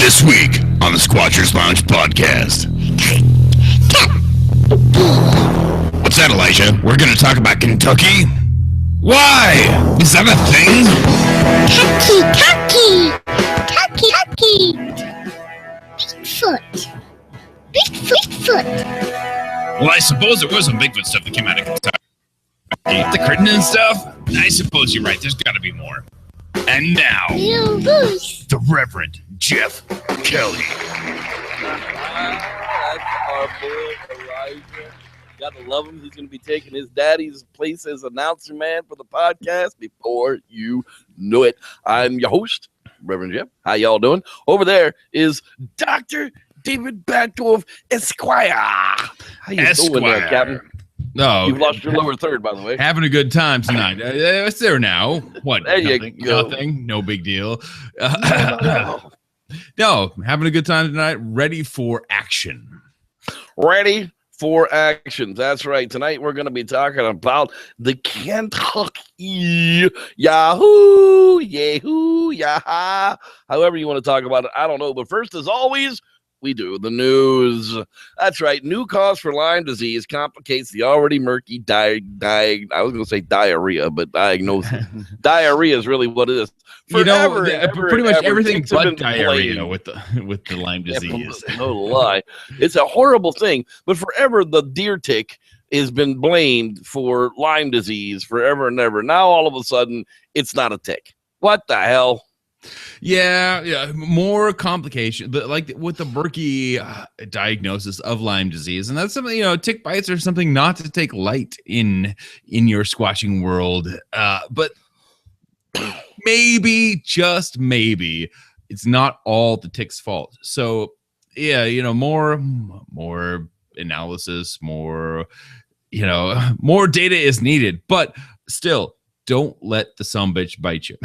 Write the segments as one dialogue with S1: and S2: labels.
S1: This week on the Squatchers Lounge podcast. What's that, Elijah? We're going to talk about Kentucky? Why? Is that a thing?
S2: Kentucky. Bigfoot.
S1: Well, I suppose there was some Bigfoot stuff that came out of Kentucky. The Crittenden and stuff? I suppose you're right. There's got to be more. And now, the Reverend Jeff Kelly.
S3: That's our boy Elijah. Gotta love him. He's going to be taking his daddy's place as announcer man for the podcast before you know it. I'm your host, Reverend Jeff. How y'all doing? Over there is Dr. David Backdorf Esquire. How you doing there, Captain?
S1: No,
S3: you've lost your lower third, by the way.
S1: Having a good time tonight. It's there now. What?
S3: There you go.
S1: Nothing. No big deal. No, having a good time tonight. Ready for action.
S3: Ready for action. That's right. Tonight we're going to be talking about the Kentucky Yahoo, Yeaheh, however you want to talk about it. I don't know. But first, as always, we do the news. That's right. New cause for Lyme disease complicates the already murky I was going to say diarrhea, but diagnosis. Diarrhea is really what it is.
S1: Pretty much everything but diarrhea with the Lyme disease.
S3: No lie. It's a horrible thing. But forever, the deer tick has been blamed for Lyme disease forever and ever. Now, all of a sudden, it's not a tick. What the hell?
S1: Yeah, more complication, like with the murky diagnosis of Lyme disease, and that's something, tick bites are something not to take light in your squatching world. But maybe, just maybe, it's not all the tick's fault. So yeah, more analysis, more data is needed, but still, don't let the sumbitch bite you.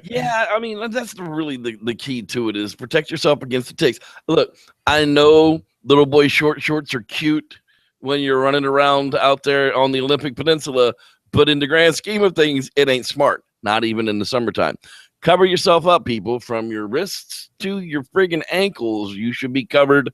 S3: Yeah, I mean, that's really the key to it is protect yourself against the ticks. Look, I know little boy short shorts are cute when you're running around out there on the Olympic Peninsula, but in the grand scheme of things, it ain't smart, not even in the summertime. Cover yourself up, people, from your wrists to your friggin' ankles. You should be covered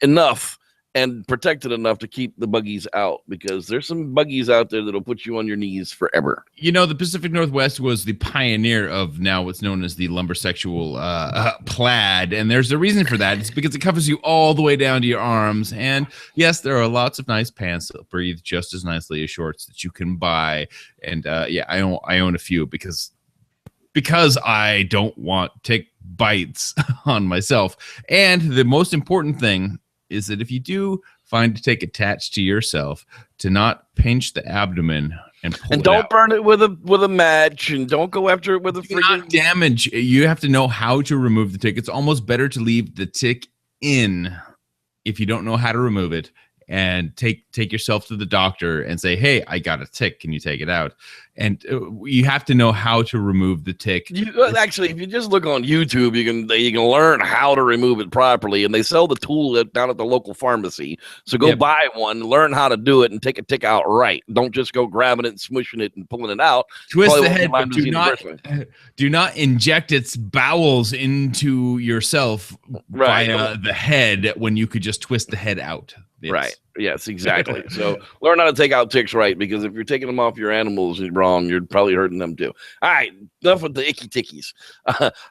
S3: enough and protected enough to keep the buggies out, because there's some buggies out there that'll put you on your knees forever.
S1: The Pacific Northwest was the pioneer of now what's known as the lumbersexual plaid, and there's a reason for that. It's because it covers you all the way down to your arms, and yes, there are lots of nice pants that breathe just as nicely as shorts that you can buy, and I own a few because I don't want tick bites on myself. And the most important thing is that if you do find a tick attached to yourself, to not pinch the abdomen and pull
S3: don't burn it with a match, and don't go after it with a freaking
S1: damage. You have to know how to remove the tick. It's almost better to leave the tick in if you don't know how to remove it, and take yourself to the doctor and say, hey, I got a tick, can you take it out? And you have to know how to remove the tick.
S3: Actually, if you just look on YouTube, you can learn how to remove it properly, and they sell the tool down at the local pharmacy. So go buy one, learn how to do it, and take a tick out right. Don't just go grabbing it and smushing it and pulling it out.
S1: Twist the head, but do not inject its bowels into yourself via the head when you could just twist the head out.
S3: Right. Yes, exactly. So learn how to take out ticks right, because if you're taking them off your animals wrong, you're probably hurting them too. All right, enough with the icky tickies.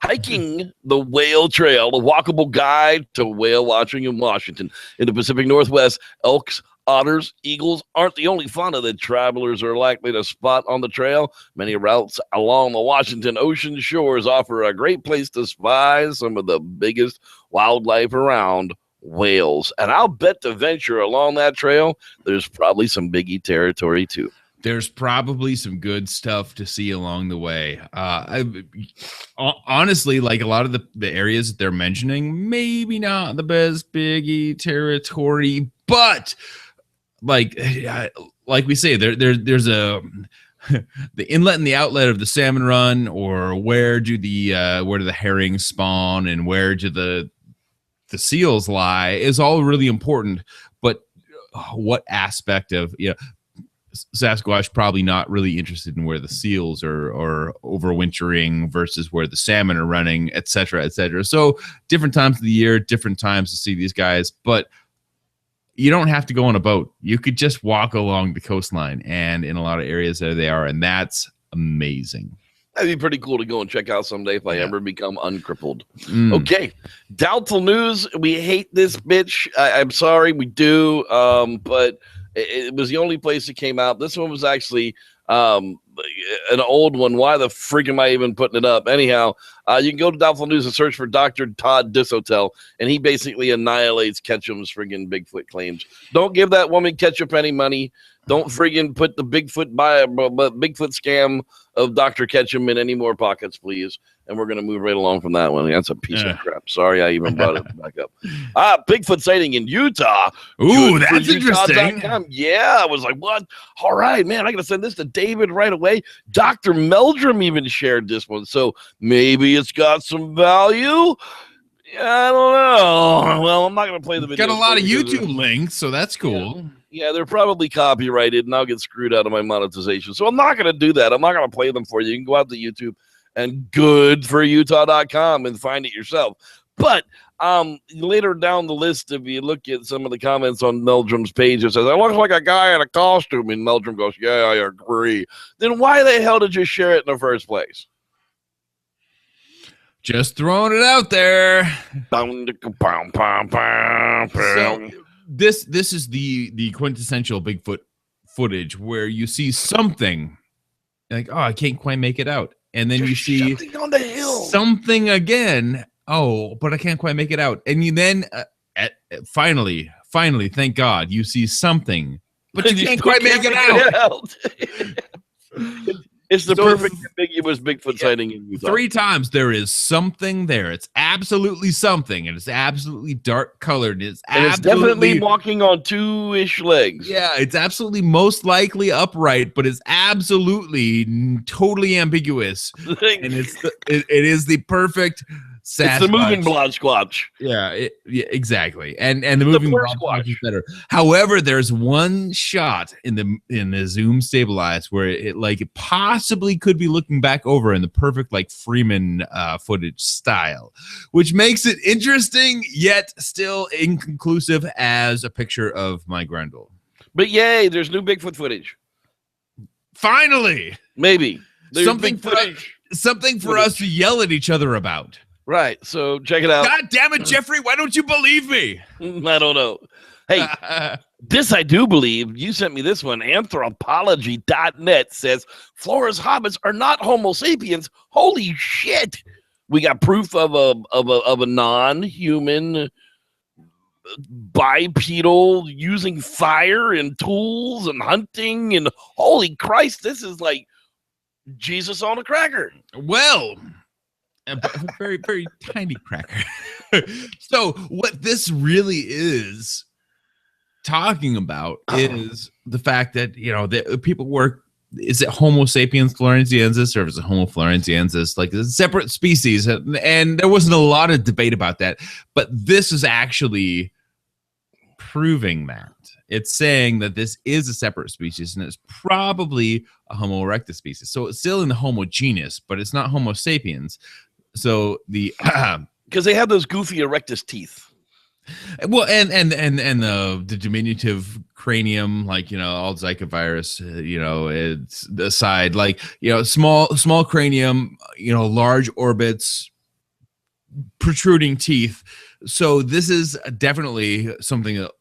S3: Hiking the Whale Trail, the walkable guide to whale watching in Washington. In the Pacific Northwest, elks, otters, eagles aren't the only fauna that travelers are likely to spot on the trail. Many routes along the Washington ocean shores offer a great place to spy some of the biggest wildlife around, whales. And I'll bet to venture along that trail, there's probably some biggie territory too.
S1: There's probably some good stuff to see along the way. Honestly, like a lot of the areas that they're mentioning, maybe not the best biggie territory, but like we say, there's a the inlet and the outlet of the salmon run, or where do the herrings spawn and where do the seals lie, is all really important. But what aspect of Sasquatch probably not really interested in where the seals are overwintering versus where the salmon are running, et cetera, et cetera. So different times of the year, different times to see these guys, but you don't have to go on a boat. You could just walk along the coastline, and in a lot of areas there they are, and that's amazing.
S3: That'd be pretty cool to go and check out someday if I ever become uncrippled.
S1: Mm.
S3: Okay. Doubtful news. We hate this bitch. I'm sorry. We do. But it was the only place it came out. This one was actually an old one. Why the freak am I even putting it up? Anyhow, you can go to Doubtful News and search for Dr. Todd Dishotel, and he basically annihilates Ketchum's friggin' Bigfoot claims. Don't give that woman Ketchup any money. Don't friggin' put the Bigfoot scam of Dr. Ketchum in any more pockets, please. And we're going to move right along from that one. That's a piece of crap. Sorry I even brought it back up. Bigfoot sighting in Utah.
S1: Ooh, that's interesting.
S3: Yeah, I was like, what? All right, man, I got to send this to David right away. Dr. Meldrum even shared this one. So maybe it's got some value. I don't know. Well, I'm not going to play the video.
S1: Got a lot of YouTube links, so that's cool.
S3: Yeah, they're probably copyrighted, and I'll get screwed out of my monetization. So I'm not going to do that. I'm not going to play them for you. You can go out to YouTube and goodforutah.com and find it yourself. But later down the list, if you look at some of the comments on Meldrum's page, it says, "I look like a guy in a costume," and Meldrum goes, "Yeah, I agree." Then why the hell did you share it in the first place?
S1: Just throwing it out there. So, this is the quintessential Bigfoot footage where you see something like, oh, I can't quite make it out, and then you see
S3: something on the hill,
S1: something again. Oh, but I can't quite make it out, and you then finally, thank God, you see something, but you can't quite make it out. It's the perfect ambiguous Bigfoot sighting in Utah. 3 times there is something there. It's absolutely something, and it's absolutely dark colored. It's
S3: definitely walking on 2-ish legs.
S1: Yeah, it's absolutely most likely upright, but it's absolutely totally ambiguous. And it is the perfect Sasquatch.
S3: It's the moving blob squatch.
S1: Yeah, exactly. And the moving blob squatch is better. However, there's one shot in the zoom stabilized where it possibly could be looking back over in the perfect like Freeman footage style, which makes it interesting yet still inconclusive as a picture of my Grendel.
S3: But yay, there's new Bigfoot footage.
S1: Finally,
S3: maybe there's
S1: something for us to yell at each other about.
S3: Right, so check it out.
S1: God damn it, Jeffrey, why don't you believe me?
S3: I don't know. Hey, this I do believe. You sent me this one. Anthropology.net says Flora's hobbits are not Homo sapiens. Holy shit. We got proof of a non-human bipedal using fire and tools and hunting, and holy Christ, this is like Jesus on a cracker.
S1: Well, a very, very tiny cracker. So what this really is talking about is the fact that, that people work, is it Homo sapiens floresiensis or is it Homo floresiensis? Like it's a separate species. And there wasn't a lot of debate about that, but this is actually proving that. It's saying that this is a separate species and it's probably a Homo erectus species. So it's still in the Homo genus, but it's not Homo sapiens. So
S3: because they have those goofy erectus teeth.
S1: Well, and the diminutive cranium, like all Zika virus, it's the side, like small cranium, large orbits, protruding teeth. So this is definitely something that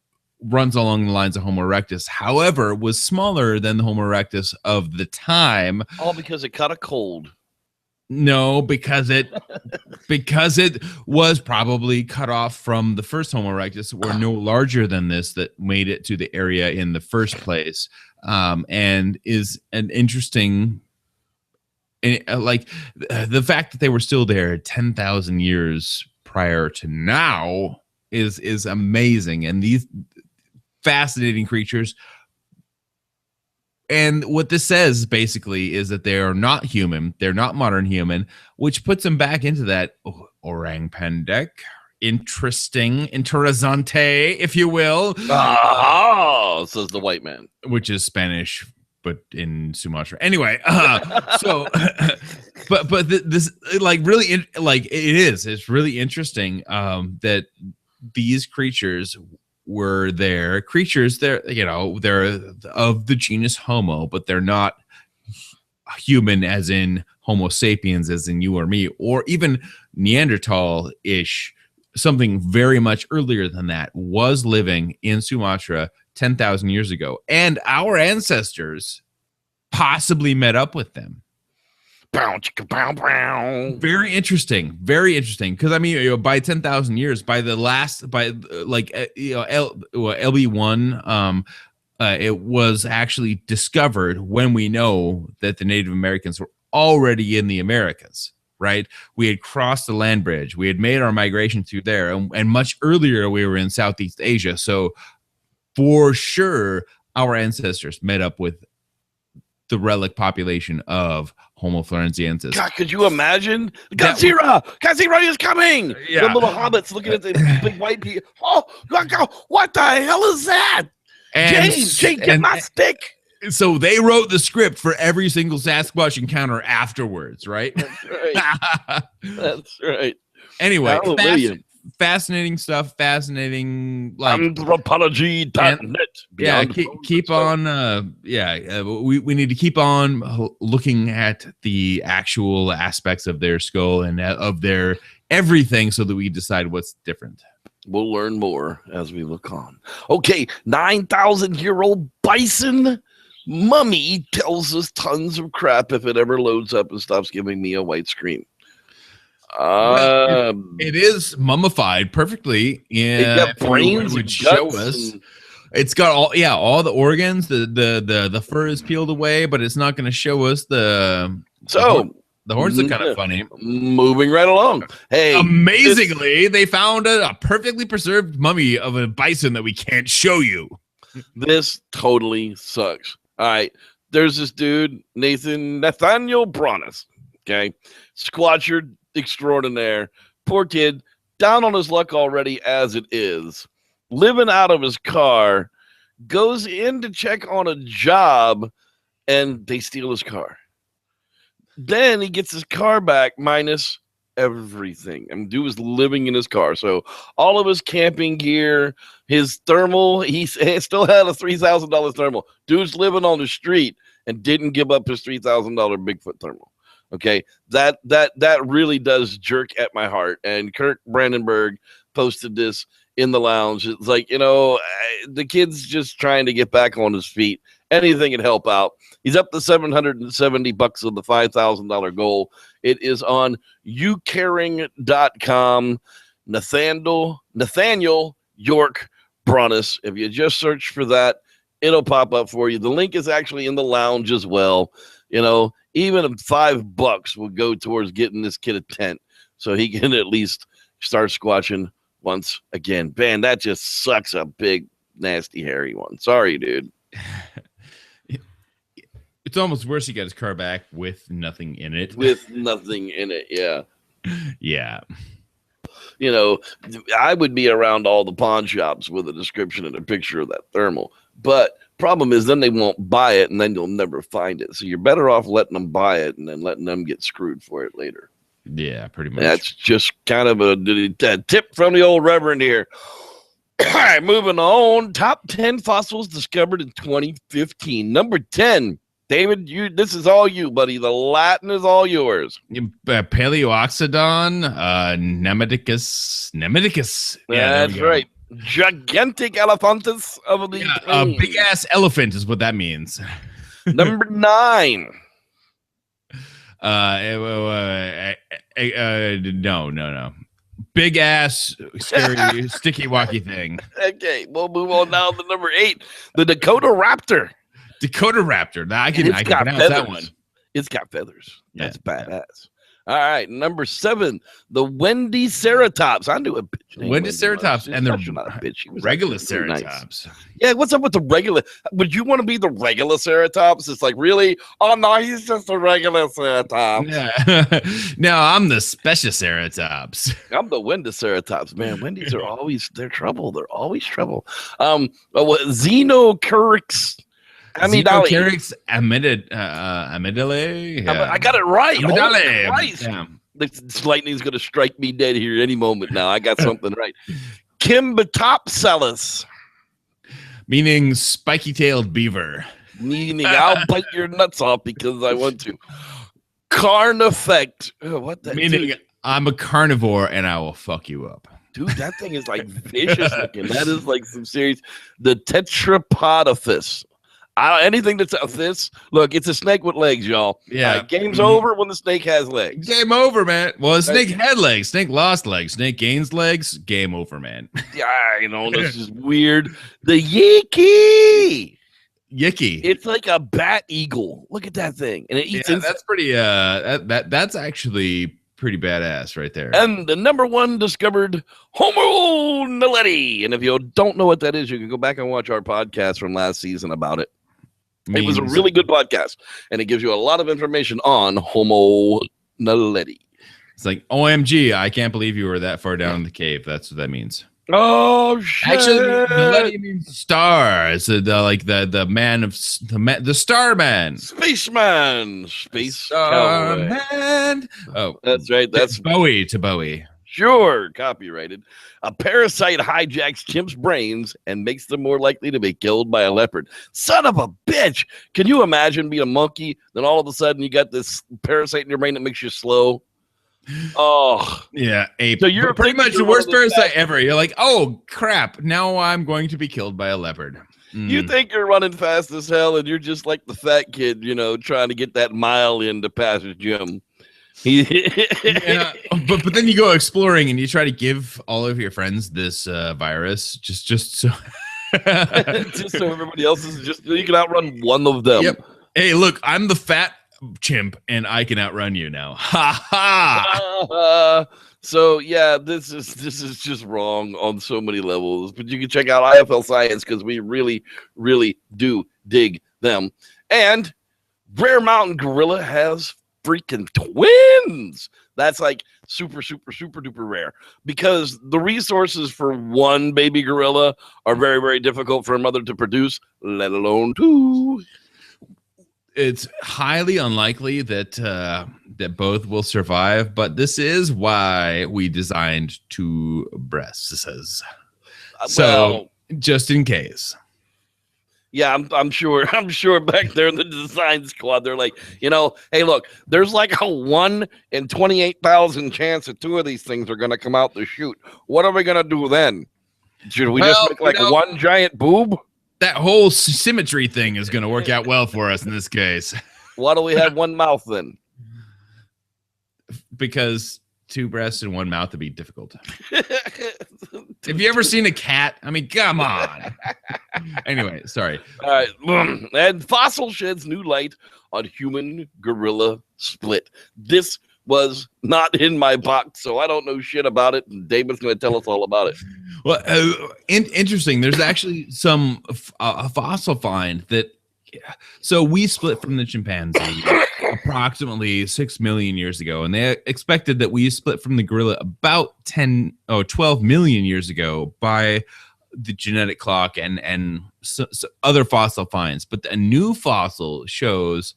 S1: runs along the lines of Homo erectus. However, was smaller than the Homo erectus of the time.
S3: All because it caught a cold.
S1: No, because it was probably cut off from the first Homo erectus, were no larger than this that made it to the area in the first place, and is an interesting, like the fact that they were still there 10,000 years prior to now is amazing, and these fascinating creatures. And what this says basically is that they are not human. They're not modern human, which puts them back into that orang pendek. Interesting, interessante, if you will.
S3: Oh, says the white man.
S1: Which is Spanish but in Sumatra. Anyway, so, this like really it's really interesting that these creatures were there. Creatures, they're of the genus Homo, but they're not human as in Homo sapiens, as in you or me, or even Neanderthal-ish. Something very much earlier than that was living in Sumatra 10,000 years ago, and our ancestors possibly met up with them. Very interesting, because I mean, by 10,000 years, by LB1, it was actually discovered when we know that the Native Americans were already in the Americas. Right, we had crossed the land bridge, we had made our migration through there, and much earlier we were in Southeast Asia. So for sure, our ancestors met up with the relic population of Homo florenziensis.
S3: God, could you imagine? Godzilla is coming!
S1: Yeah.
S3: The little hobbits looking at the big white people. Oh, what the hell is that? James, get my stick.
S1: So they wrote the script for every single Sasquatch encounter afterwards, right?
S3: That's right. That's right.
S1: Anyway,
S3: Fascinating
S1: stuff. Fascinating, like
S3: anthropology.net.
S1: Yeah, keep on. We need to keep on looking at the actual aspects of their skull and of their everything, so that we decide what's different.
S3: We'll learn more as we look on. Okay, 9,000-year-old bison mummy tells us tons of crap if it ever loads up and stops giving me a white screen.
S1: It is mummified perfectly.
S3: It got brains,
S1: would show us. It's got all the organs. The fur is peeled away, but it's not going to show us the horns are kind of funny.
S3: Moving right along. Hey,
S1: amazingly, they found a perfectly preserved mummy of a bison that we can't show you.
S3: This totally sucks. All right, there's this dude, Nathaniel Bronis, okay, Squatcher extraordinaire, poor kid, down on his luck already as it is, living out of his car, goes in to check on a job, and they steal his car. Then he gets his car back minus everything. And dude was living in his car. So all of his camping gear, his thermal, he still had a $3,000 thermal. Dude's living on the street and didn't give up his $3,000 Bigfoot thermal. Okay, that really does jerk at my heart. And Kirk Brandenburg posted this in the lounge. It's like, the kid's just trying to get back on his feet. Anything can help out. He's up to $770 of the $5,000 goal. It is on youcaring.com. Nathaniel York Bronis. If you just search for that, it'll pop up for you. The link is actually in the lounge as well. Even $5 will go towards getting this kid a tent so he can at least start squatching once again. Man, that just sucks a big, nasty, hairy one. Sorry, dude.
S1: It's almost worse. He got his car back with nothing in it.
S3: Yeah.
S1: Yeah.
S3: I would be around all the pawn shops with a description and a picture of that thermal. But problem is then they won't buy it, and then you'll never find it. So you're better off letting them buy it and then letting them get screwed for it later.
S1: Yeah, pretty much.
S3: That's just kind of a tip from the old Reverend here. All right, moving on. Top 10 fossils discovered in 2015. Number 10. David, this is all you, buddy. The Latin is all yours.
S1: Paleoxodon, Nemeticus.
S3: Yeah, that's right. Gigantic elephantus of the
S1: a big ass elephant is what that means.
S3: Number 9.
S1: No. Big ass, scary, sticky, wacky thing.
S3: Okay, we'll move on now to number 8. The Dakota Raptor.
S1: Now, I can pronounce that one.
S3: It's got feathers. That's badass. All right, number 7, the Wendy Ceratops. I knew a bitch named
S1: Wendy Ceratops and the regular
S3: Nice.
S1: Ceratops.
S3: Yeah, what's up with the regular? Would you want to be the regular Ceratops? It's like, really? Oh, no, he's just a regular Ceratops.
S1: Yeah. No, I'm the special Ceratops.
S3: I'm the Wendy Ceratops. Man, Wendy's are always, they're trouble. They're always trouble. Xenocurix
S1: Xenopteryx amygdalae. Yeah.
S3: I got it right.
S1: Amygdalae.
S3: Holy Christ.
S1: Yeah.
S3: This lightning's going to strike me dead here any moment now. I got something right. Kimbatopsalis,
S1: Meaning spiky-tailed beaver.
S3: meaning I'll bite your nuts off because I want to. Carnifect. What the
S1: Meaning I'm a carnivore and I will fuck you up.
S3: Dude, that thing is like vicious looking. That is like some serious. The Tetrapodopus. Anything that's a this, look, it's a snake with legs, y'all.
S1: Yeah.
S3: Game's over when the snake has legs.
S1: Game over, man. Well, the snake had legs. Snake lost legs. Snake gains legs. Game over, man.
S3: Yeah, you know, this is weird. The Yeaheh.
S1: Yicky.
S3: It's like a bat eagle. Look at that thing. And it eats insects.
S1: That's pretty that's actually pretty badass right there.
S3: And the number one discovered Homo naledi. And if you don't know what that is, you can go back and watch our podcast from last season about it. It was a really good podcast, and it gives you a lot of information on Homo naledi.
S1: It's like, OMG, I can't believe you were that far down in the cave. That's what that means.
S3: Oh shit!
S1: Actually, naledi means star. It's the man of the starman.
S3: Spaceman, cowboy.
S1: Starman. Oh,
S3: That's right. That's
S1: Bowie to Bowie.
S3: sure copyrighted. A parasite hijacks chimps' brains and makes them more likely to be killed by a leopard. Son of a bitch! Can you imagine being a monkey, then all of a sudden you got this parasite in your brain that makes you slow? Oh,
S1: Yeah, ape.
S3: So you're
S1: pretty much the
S3: you're one
S1: worst
S3: of those
S1: parasite ever. You're like, oh crap! Now I'm going to be killed by a leopard.
S3: you think you're running fast as hell, and you're just like the fat kid, you know, trying to get that mile in to pass his gym.
S1: Yeah, but then you go exploring and you try to give all of your friends this virus just so.
S3: just so everybody else is just you can outrun one of them.
S1: Yep. Hey, look, I'm the fat chimp and I can outrun you now. Ha ha.
S3: So yeah, this is just wrong on so many levels. But you can check out IFL Science because we really, really do dig them. And Rare Mountain Gorilla has freaking twins. That's like super duper rare because the resources for one baby gorilla are very, very difficult for a mother to produce, let alone two.
S1: It's highly unlikely that that both will survive, but this is why we designed two breasts. So just in case.
S3: Yeah, I'm sure back there in the design squad, they're like, you know, hey, look, there's like a 1 in 28,000 chance that two of these things are going to come out to shoot. What are we going to do then? Should we just make like one giant boob?
S1: That whole symmetry thing is going to work out well for us in this case.
S3: Why do we have one mouth then?
S1: Because two breasts and one mouth would be difficult. Have you ever seen a cat? I mean, come on. Anyway, sorry.
S3: All right. And Fossil sheds new light on human gorilla split. This was not in my box, so I don't know shit about it. And David's going to tell us all about it.
S1: Well, interesting. There's actually some a fossil find that. So we split from the chimpanzee approximately 6 million years ago, and they expected that we split from the gorilla about 12 million years ago by the genetic clock and so other fossil finds. But a new fossil shows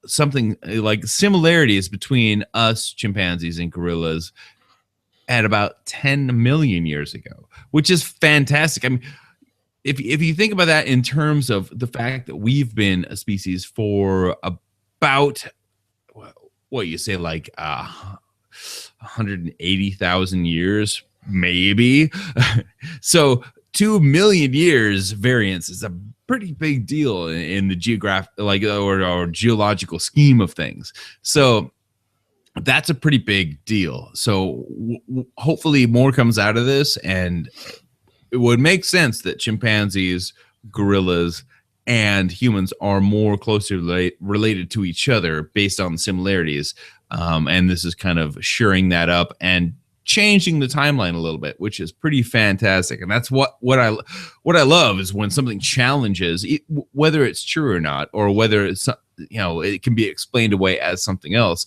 S1: something like similarities between us chimpanzees and gorillas at about 10 million years ago, which is fantastic. I mean, if you think about that in terms of the fact that we've been a species for about what you say, like 180,000 years, maybe. So 2 million years variance is a pretty big deal in the geographic, or geological scheme of things. So that's a pretty big deal. So hopefully more comes out of this, and it would make sense that chimpanzees, gorillas, and humans are more closely related to each other based on the similarities. And this is kind of shoring that up and changing the timeline a little bit, which is pretty fantastic. And that's what I love is when something challenges, whether it's true or not, or whether it's, it can be explained away as something else.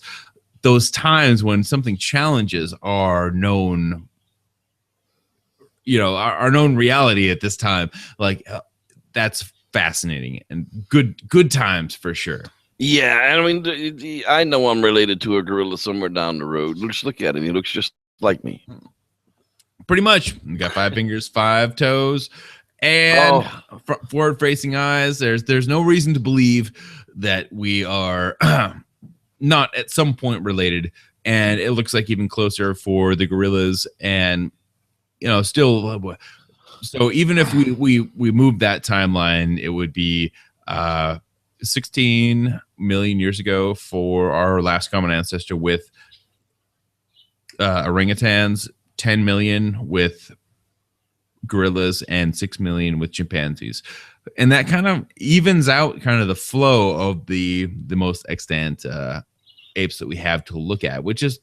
S1: Those times when something challenges our known our known reality at this time, that's fascinating and good times for sure.
S3: Yeah, I mean, I know I'm related to a gorilla somewhere down the road. Just look at him; he looks just like me.
S1: Pretty much. You got 5 fingers, 5 toes, and forward-facing eyes. There's no reason to believe that we are not at some point related. And it looks like even closer for the gorillas, and still. So even if we move that timeline, it would be 16 million years ago for our last common ancestor with orangutans, 10 million with gorillas, and 6 million with chimpanzees. And that kind of evens out kind of the flow of the most extant apes that we have to look at, which is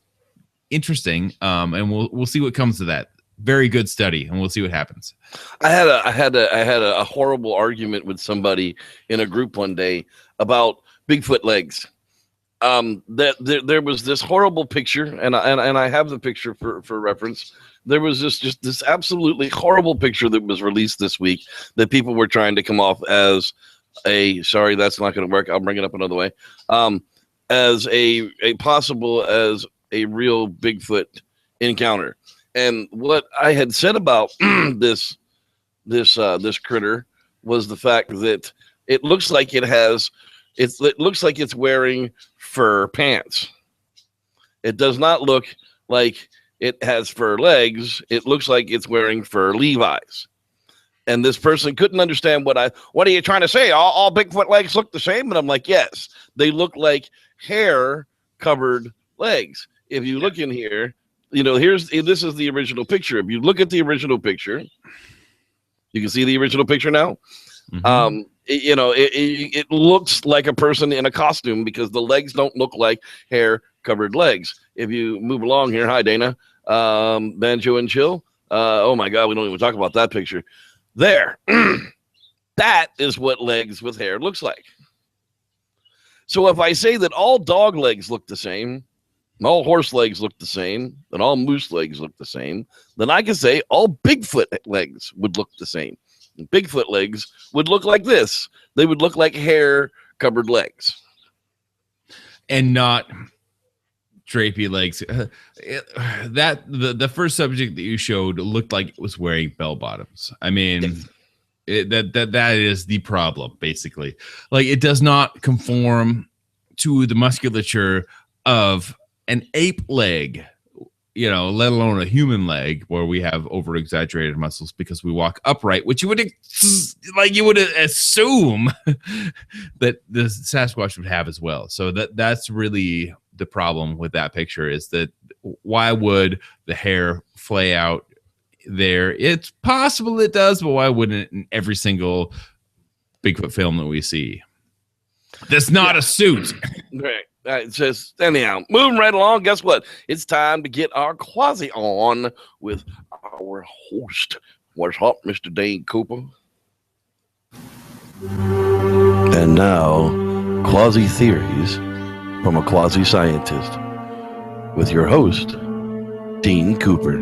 S1: interesting. And we'll see what comes to that. Very good study, and we'll see what happens.
S3: I had a horrible argument with somebody in a group one day about Bigfoot legs. There was this horrible picture, and I have the picture for reference. There was this absolutely horrible picture that was released this week that people were trying to come off as sorry, that's not going to work. I'll bring it up another way. As a real Bigfoot encounter. And what I had said about this critter was the fact that it looks like it looks like it's wearing fur pants. It does not look like it has fur legs. It looks like it's wearing fur Levi's. And this person couldn't understand what are you trying to say? All Bigfoot legs look the same? And I'm like, yes, they look like hair covered legs. If you look in here, this is the original picture. If you look at the original picture, you can see the original picture now. Mm-hmm. It looks like a person in a costume because the legs don't look like hair covered legs. If you move along here, hi Dana, Banjo and Chill. Oh my God, we don't even talk about that picture. There, that is what legs with hair looks like. So if I say that all dog legs look the same, and all horse legs look the same, and all moose legs look the same, then I can say all Bigfoot legs would look the same. And Bigfoot legs would look like this. They would look like hair-covered legs.
S1: And not drapey legs. The first subject that you showed looked like it was wearing bell bottoms. I mean, yes. That is the problem, basically. Like, it does not conform to the musculature of an ape leg, let alone a human leg, where we have over exaggerated muscles because we walk upright, which you would assume that the Sasquatch would have as well. So that's really the problem with that picture, is that why would the hair flay out there? It's possible it does, but why wouldn't it in every single Bigfoot film that we see? That's not a suit.
S3: Right. It says, anyhow, moving right along. Guess what? It's time to get our Quasi on with our host. What's up, Mr. Dane Cooper? And now, Quasi Theories from a Quasi Scientist with your host, Dean Cooper.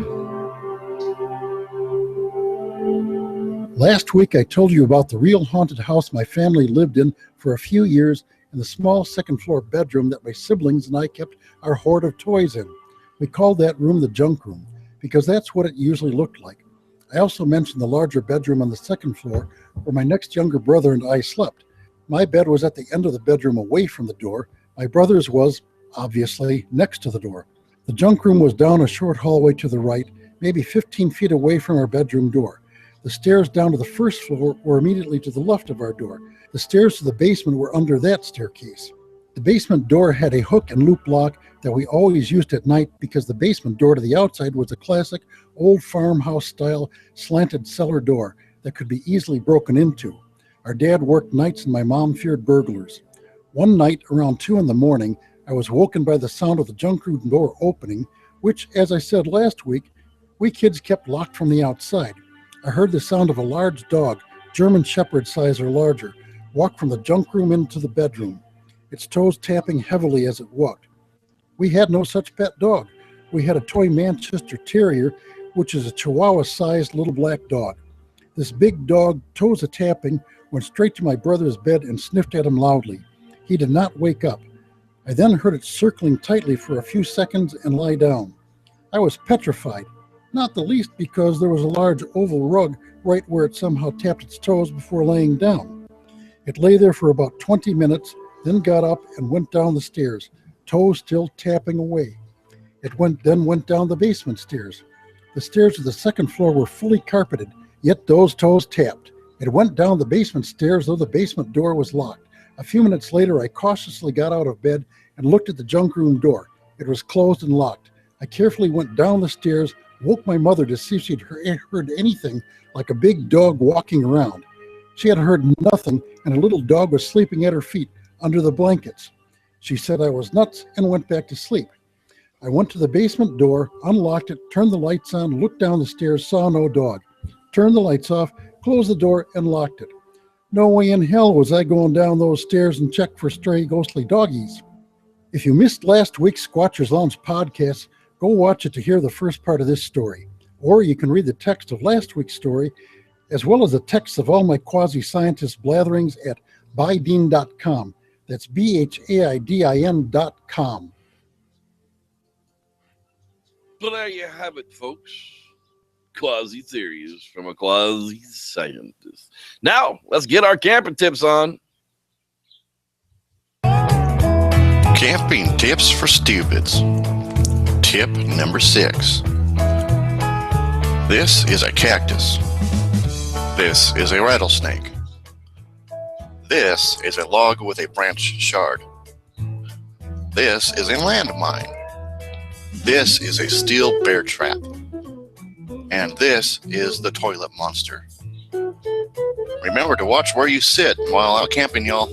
S4: Last week, I told you about the real haunted house my family lived in for a few years, in the small second-floor bedroom that my siblings and I kept our hoard of toys in. We called that room the junk room, because that's what it usually looked like. I also mentioned the larger bedroom on the second floor, where my next younger brother and I slept. My bed was at the end of the bedroom away from the door. My brother's was, obviously, next to the door. The junk room was down a short hallway to the right, maybe 15 feet away from our bedroom door. The stairs down to the first floor were immediately to the left of our door. The stairs to the basement were under that staircase. The basement door had a hook and loop lock that we always used at night because the basement door to the outside was a classic old farmhouse style slanted cellar door that could be easily broken into. Our dad worked nights and my mom feared burglars. One night around 2 a.m, I was woken by the sound of the junk room door opening, which, as I said last week, we kids kept locked from the outside. I heard the sound of a large dog, German Shepherd size or larger, walk from the junk room into the bedroom, its toes tapping heavily as it walked. We had no such pet dog. We had a toy Manchester Terrier, which is a Chihuahua-sized little black dog. This big dog, toes a-tapping, went straight to my brother's bed and sniffed at him loudly. He did not wake up. I then heard it circling tightly for a few seconds and lie down. I was petrified, not the least because there was a large oval rug right where it somehow tapped its toes before laying down. It lay there for about 20 minutes, then got up and went down the stairs, toes still tapping away. It then went down the basement stairs. The stairs to the second floor were fully carpeted, yet those toes tapped. It went down the basement stairs, though the basement door was locked. A few minutes later, I cautiously got out of bed and looked at the junk room door. It was closed and locked. I carefully went down the stairs, woke my mother to see if she'd heard anything like a big dog walking around. She had heard nothing, and a little dog was sleeping at her feet under the blankets. She said I was nuts and went back to sleep. I went to the basement door, unlocked it, turned the lights on, looked down the stairs, saw no dog. Turned the lights off, closed the door, and locked it. No way in hell was I going down those stairs and check for stray ghostly doggies. If you missed last week's Squatchers Lounge podcast, go watch it to hear the first part of this story. Or you can read the text of last week's story, as well as the text of all my quasi-scientist blatherings at Bidin.com. That's BHAIDIN.com.
S3: So there you have it, folks. Quasi-theories from a quasi-scientist. Now, let's get our camping tips on.
S5: Camping tips for stupids. Tip number 6. This is a cactus. This is a rattlesnake. This is a log with a branch shard. This is a landmine. This is a steel bear trap. And this is the toilet monster. Remember to watch where you sit while out camping, y'all.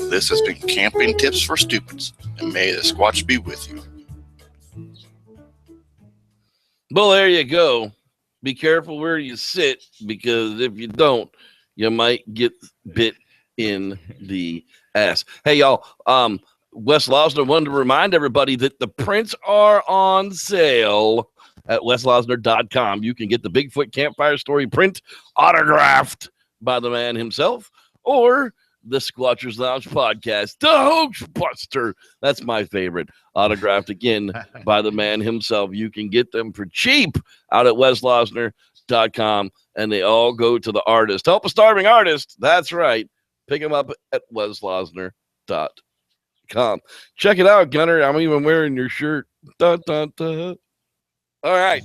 S5: This has been Camping Tips for Stupids, and may the Squatch be with you.
S3: Well, there you go. Be careful where you sit, because if you don't, you might get bit in the ass. Hey, y'all, Wes Losner wanted to remind everybody that the prints are on sale at weslosner.com. You can get the Bigfoot campfire story print autographed by the man himself, or the Squatchers Lounge podcast, the Hoax Buster. That's my favorite. Autographed again by the man himself. You can get them for cheap out at weslosner.com, and they all go to the artist. Help a starving artist. That's right. Pick them up at weslosner.com. Check it out, Gunner. I'm even wearing your shirt. Dun, dun, dun. All right.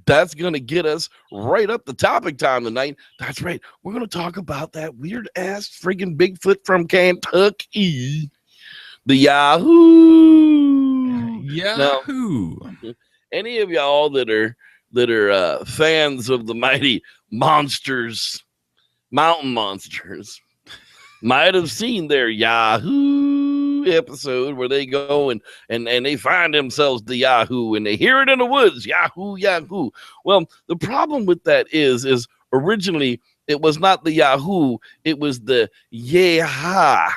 S3: That's going to get us right up the topic time tonight. That's right. We're going to talk about that weird-ass friggin' Bigfoot from Kentucky. The Yahoo.
S1: Yahoo.
S3: Now, any of y'all that are fans of the mighty monsters, mountain monsters, might have seen their Yahoo episode where they go and they find themselves the Yahoo, and they hear it in the woods. Yahoo, Yahoo. Well, the problem with that is originally it was not the Yahoo, it was the Yeaheh.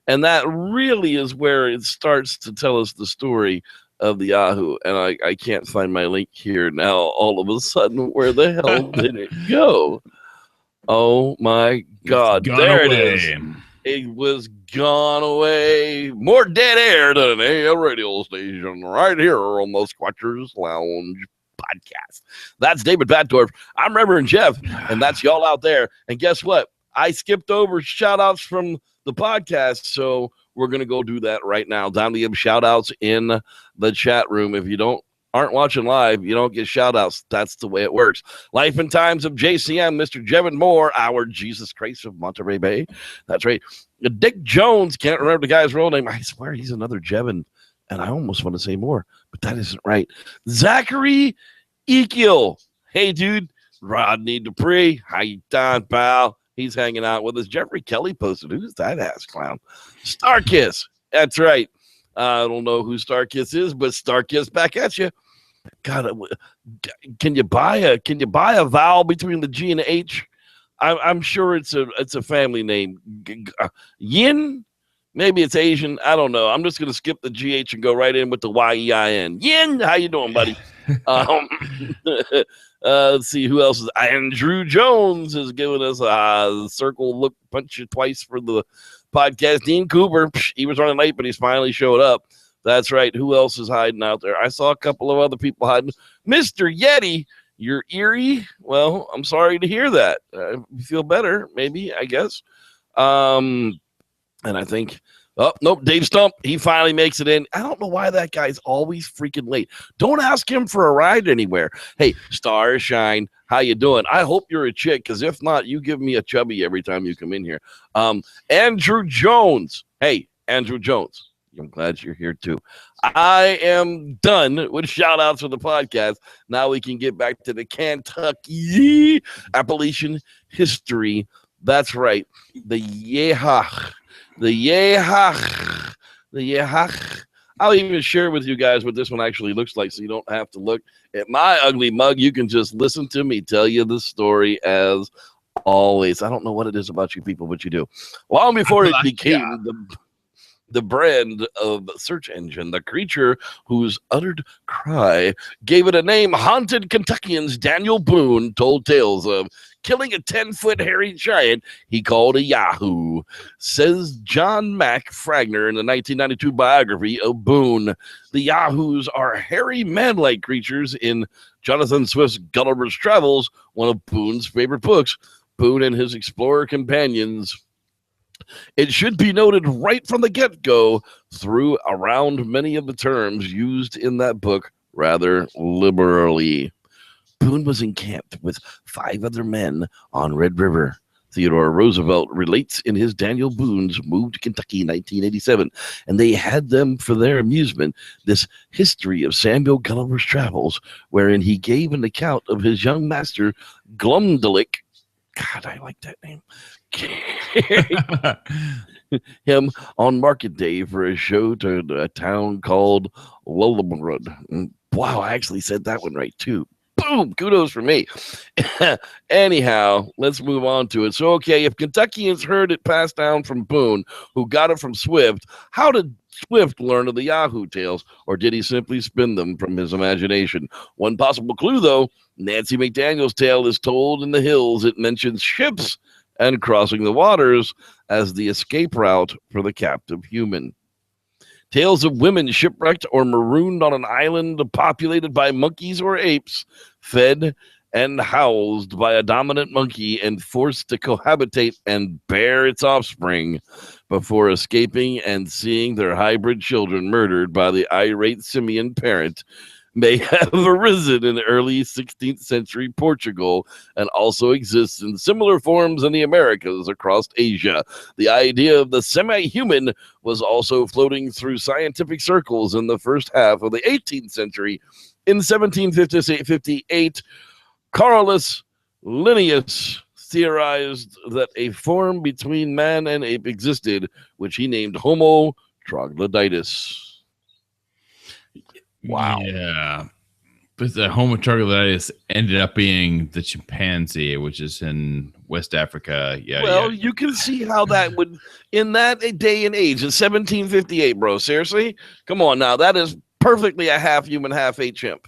S3: And that really is where it starts to tell us the story of the Yahoo. And I can't find my link here now. All of a sudden, where the hell did it go? Oh my God. There it is. It was gone away. More dead air than a radio station right here on the Squatchers Lounge podcast. That's David Batdorf. I'm Reverend Jeff, and that's y'all out there. And guess what? I skipped over shout-outs from the podcast, so we're going to go do that right now. Time to give shout-outs in the chat room. If you aren't watching live, you don't get shout-outs. That's the way it works. Life and Times of JCM, Mr. Jevin Moore, our Jesus Christ of Monterey Bay. That's right. Dick Jones, can't remember the guy's real name. I swear he's another Jevin, and I almost want to say more, but that isn't right. Zachary Ekiel. Hey, dude. Rodney Dupree. How you doing, pal? He's hanging out with us. Jeffrey Kelly posted. Who's that ass clown? Starkiss. That's right. I don't know who Starkiss is, but Starkiss back at you. God, can you buy a vowel between the G and the H? I'm sure it's a family name. Yin? Maybe it's Asian. I don't know. I'm just gonna skip the GH and go right in with the YEIN. Yin, how you doing, buddy? Let's see who else is. Andrew Jones has given us a circle look punch it twice for the podcast. Dean Cooper, he was running late, but he's finally showed up. That's right. Who else is hiding out there? I saw a couple of other people hiding. Mr. Yeti, you're eerie. Well, I'm sorry to hear that. You feel better, maybe, I guess. And I think, oh, nope, Dave Stump, he finally makes it in. I don't know why that guy's always freaking late. Don't ask him for a ride anywhere. Hey, stars shine. How you doing? I hope you're a chick, because if not, you give me a chubby every time you come in here. Andrew Jones. Hey, Andrew Jones. I'm glad you're here too. I am done with shout outs for the podcast. Now we can get back to the Kentucky Appalachian history. That's right. The Yeaheh. The Yeaheh. The Yeaheh. I'll even share with you guys what this one actually looks like so you don't have to look at my ugly mug. You can just listen to me tell you the story as always. I don't know what it is about you people, but you do. Long before it became the brand of search engine, the creature whose uttered cry gave it a name, haunted Kentuckians Daniel Boone told tales of killing a 10-foot hairy giant he called a Yahoo, says John Mack Fragner in the 1992 biography of Boone. The Yahoos are hairy man-like creatures in Jonathan Swift's Gulliver's Travels, one of Boone's favorite books. Boone and his explorer companions, it should be noted right from the get-go, threw around many of the terms used in that book rather liberally. Boone was encamped with 5 other men on Red River. Theodore Roosevelt relates in his Daniel Boone's Move to Kentucky 1987, and they had them for their amusement this history of Samuel Gulliver's Travels, wherein he gave an account of his young master Glumdalek. God, I like that name. Him on market day for a show to a town called Lullabrud. Wow, I actually said that one right too. Boom, kudos for me. Anyhow, let's move on to it. So, okay, if Kentuckians heard it passed down from Boone, who got it from Swift, how did Swift learn of the Yahoo tales, or did he simply spin them from his imagination? One possible clue, though, Nancy McDaniel's tale is told in the hills. It mentions ships and crossing the waters as the escape route for the captive human. Tales of women shipwrecked or marooned on an island populated by monkeys or apes, fed and housed by a dominant monkey and forced to cohabitate and bear its offspring before escaping and seeing their hybrid children murdered by the irate simian parent, may have arisen in early 16th century Portugal and also exists in similar forms in the Americas across Asia. The idea of the semi-human was also floating through scientific circles in the first half of the 18th century. In 1758, Carolus Linnaeus theorized that a form between man and ape existed, which he named Homo troglodytes. Wow.
S1: Yeah. But the Homo troglodytes ended up being the chimpanzee, which is in West Africa. Yeah.
S3: Well, you can see how that would, in that day and age, in 1758, bro. Seriously? Come on now. That is perfectly a half human, half ape chimp.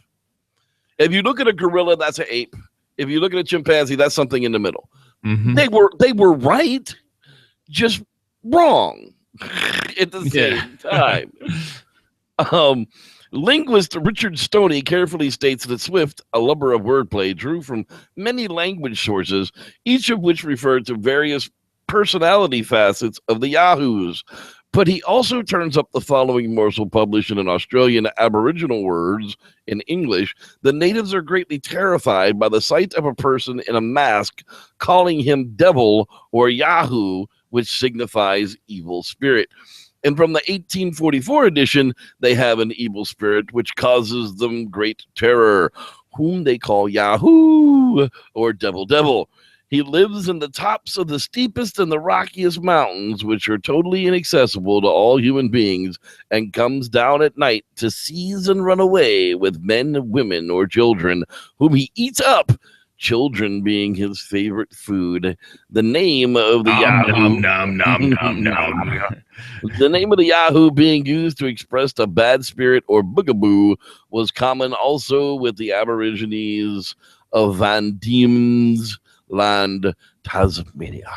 S3: If you look at a gorilla, that's an ape. If you look at a chimpanzee, that's something in the middle.
S1: Mm-hmm.
S3: They were right, just wrong at the same time. Linguist Richard Stoney carefully states that Swift, a lover of wordplay, drew from many language sources, each of which referred to various personality facets of the Yahoos. But he also turns up the following morsel published in an Australian Aboriginal words in English. The natives are greatly terrified by the sight of a person in a mask, calling him devil or Yahoo, which signifies evil spirit. And from the 1844 edition, they have an evil spirit which causes them great terror, whom they call Yahoo or Devil. He lives in the tops of the steepest and the rockiest mountains, which are totally inaccessible to all human beings, and comes down at night to seize and run away with men, women, or children, whom he eats up children being his favorite food. The name of the
S1: Nom,
S3: Yahoo.
S1: nom, nom, nom, nom.
S3: The name of the Yahoo being used to express a bad spirit or boogaboo was common also with the Aborigines of Van Diemen's Land, Tasmania.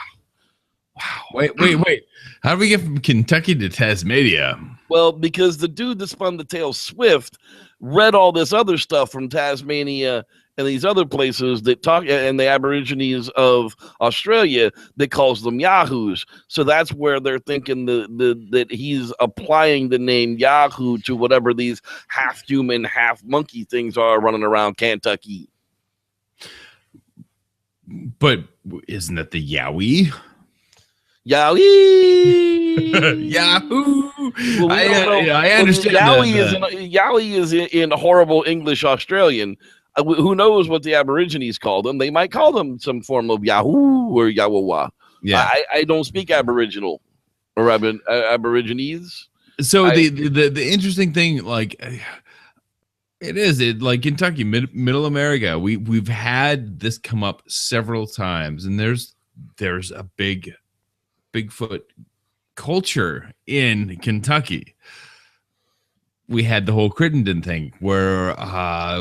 S3: Wow.
S1: Wait. How do we get from Kentucky to Tasmania?
S3: Well, because the dude that spun the tale, Swift, read all this other stuff from Tasmania and these other places that talk, and the Aborigines of Australia that calls them Yahoos. So that's where they're thinking that he's applying the name Yahoo to whatever these half human, half monkey things are running around Kentucky.
S1: But isn't that the Yowie?
S3: Yowie!
S1: Yahoo!
S3: Well,
S1: I understand.
S3: Yowie is in horrible English Australian. Who knows what the Aborigines call them? They might call them some form of Yahoo or Yawawa.
S1: Yeah,
S3: I don't speak Aboriginal or Aborigines.
S1: So the interesting thing, like, like Kentucky, Middle America, we've had this come up several times, and there's a big Bigfoot culture in Kentucky. We had the whole Crittenden thing where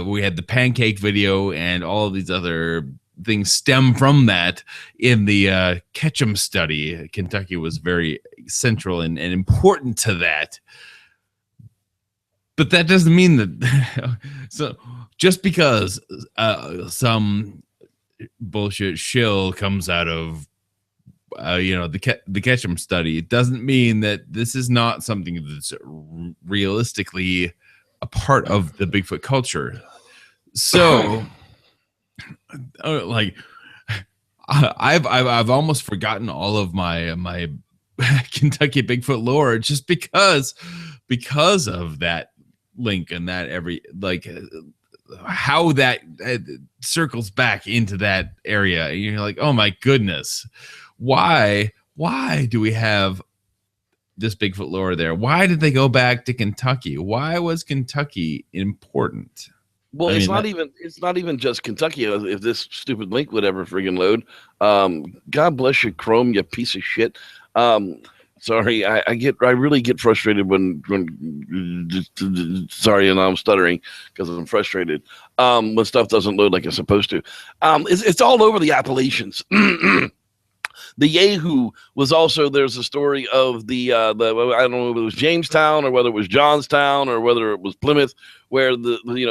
S1: we had the pancake video, and all of these other things stem from that. In the Ketchum study, Kentucky was very central and important to that. But that doesn't mean that so just because some bullshit shill comes out of the Ketchum study, it doesn't mean that this is not something that's realistically a part of the Bigfoot culture. So, like, I've almost forgotten all of my Kentucky Bigfoot lore just because of that link and that how that circles back into that area. You're like, oh my goodness. Why do we have this Bigfoot lore there? Why did they go back to Kentucky? Why was Kentucky important?
S3: Well, it's not even just Kentucky. If this stupid link would ever friggin' load, God bless you, Chrome, you piece of shit. Sorry, I really get frustrated when sorry, and I'm stuttering because I'm frustrated when stuff doesn't load like it's supposed to. It's all over the Appalachians. The Yahoo was also, there's a story of the I don't know if it was Jamestown or whether it was Johnstown or whether it was Plymouth, where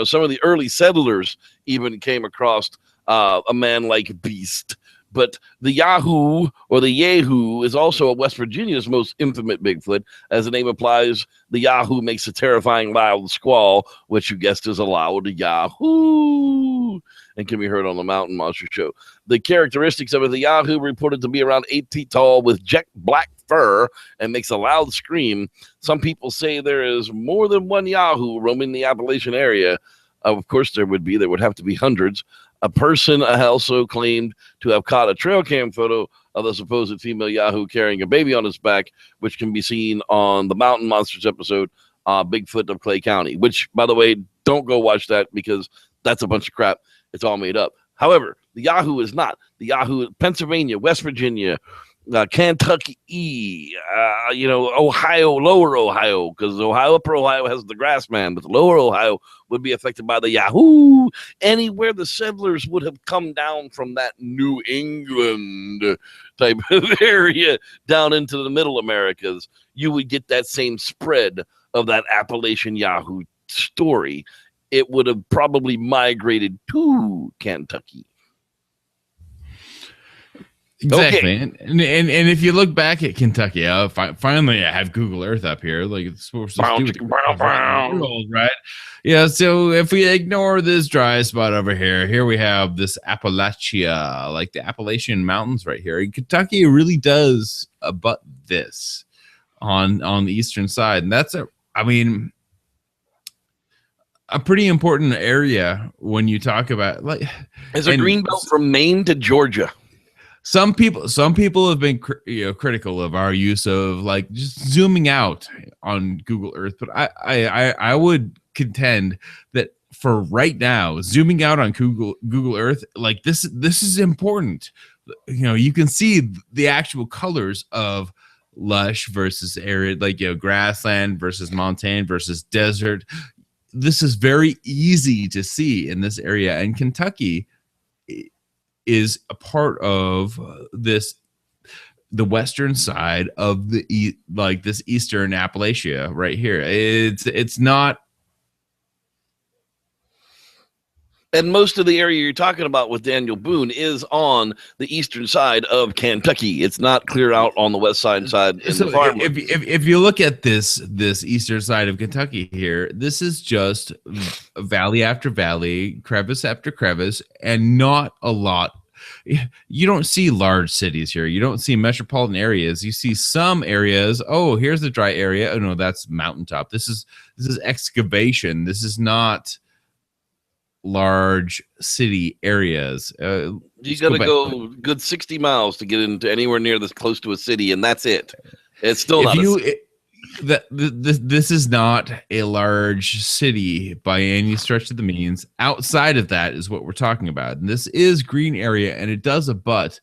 S3: some of the early settlers even came across a man like beast. But the Yahoo or the Yeahoo is also West Virginia's most infamous Bigfoot. As the name implies, the Yahoo makes a terrifying loud squall, which you guessed is a loud Yahoo, and can be heard on the Mountain Monster Show. The characteristics of it: the Yahoo reported to be around 8 feet tall with jet black fur and makes a loud scream. Some people say there is more than one Yahoo roaming the Appalachian area. Of course, there would have to be hundreds. A person also claimed to have caught a trail cam photo of the supposed female Yahoo carrying a baby on his back, which can be seen on the Mountain Monsters episode, Bigfoot of Clay County, which, by the way, don't go watch that because that's a bunch of crap. It's all made up. However, the Yahoo is not. The Yahoo, Pennsylvania, West Virginia, Kentucky, Ohio, Lower Ohio, because Upper Ohio has the Grassman, but the Lower Ohio would be affected by the Yahoo. Anywhere the settlers would have come down from that New England type of area down into the Middle Americas, you would get that same spread of that Appalachian Yahoo story. It would have probably migrated to Kentucky.
S1: Exactly.
S3: Okay.
S1: And if you look back at Kentucky, finally I have Google Earth up here. Like, it's supposed to do with the world, right? Yeah. So if we ignore this dry spot over here we have this Appalachia, like the Appalachian Mountains right here. And Kentucky really does abut this on the eastern side, and that's a pretty important area when you talk about, like,
S3: it's a green belt from Maine to Georgia.
S1: Some people have been critical of our use of, like, just zooming out on Google Earth, but I would contend that for right now, zooming out on Google Earth, like this is important. You know, you can see the actual colors of lush versus arid, like, you know, grassland versus montane versus desert. This is very easy to see in this area, and Kentucky is a part of the western side of like this eastern Appalachia right here. It's not.
S3: And most of the area you're talking about with Daniel Boone is on the eastern side of Kentucky. It's not clear out on the west side in the farmlands.
S1: If you look at this eastern side of Kentucky here, this is just valley after valley, crevice after crevice, and not a lot. You don't see large cities here. You don't see metropolitan areas. You see some areas. Oh, here's the dry area. Oh no, that's mountaintop. This is excavation. This is not large city areas.
S3: You got to go good 60 miles to get into anywhere near this close to a city, and that's it. It's still not.
S1: This is not a large city by any stretch of the means. Outside of that is what we're talking about, and this is green area, and it does abut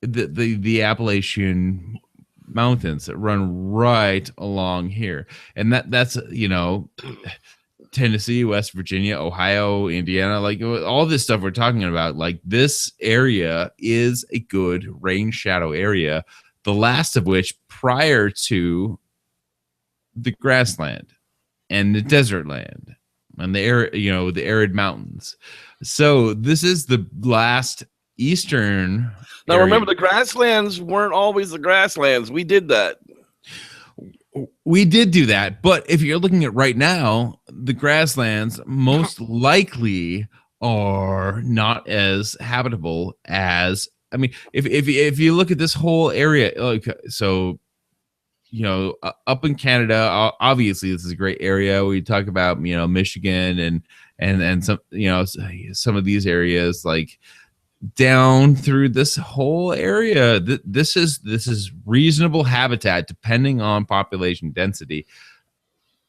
S1: the Appalachian Mountains that run right along here, and that's, you know, Tennessee, West Virginia, Ohio, Indiana, like all this stuff we're talking about. Like, this area is a good rain shadow area, the last of which prior to the grassland and the desert land and the arid mountains. So this is the last eastern.
S3: Now, remember, the grasslands weren't always the grasslands. We did that.
S1: We did do that. But if you're looking at right now, the grasslands most likely are not as habitable as, I mean, if you look at this whole area, like, so, you know, up in Canada, obviously this is a great area. We talk about, you know, Michigan and some, you know, some of these areas, like down through this whole area. This is reasonable habitat depending on population density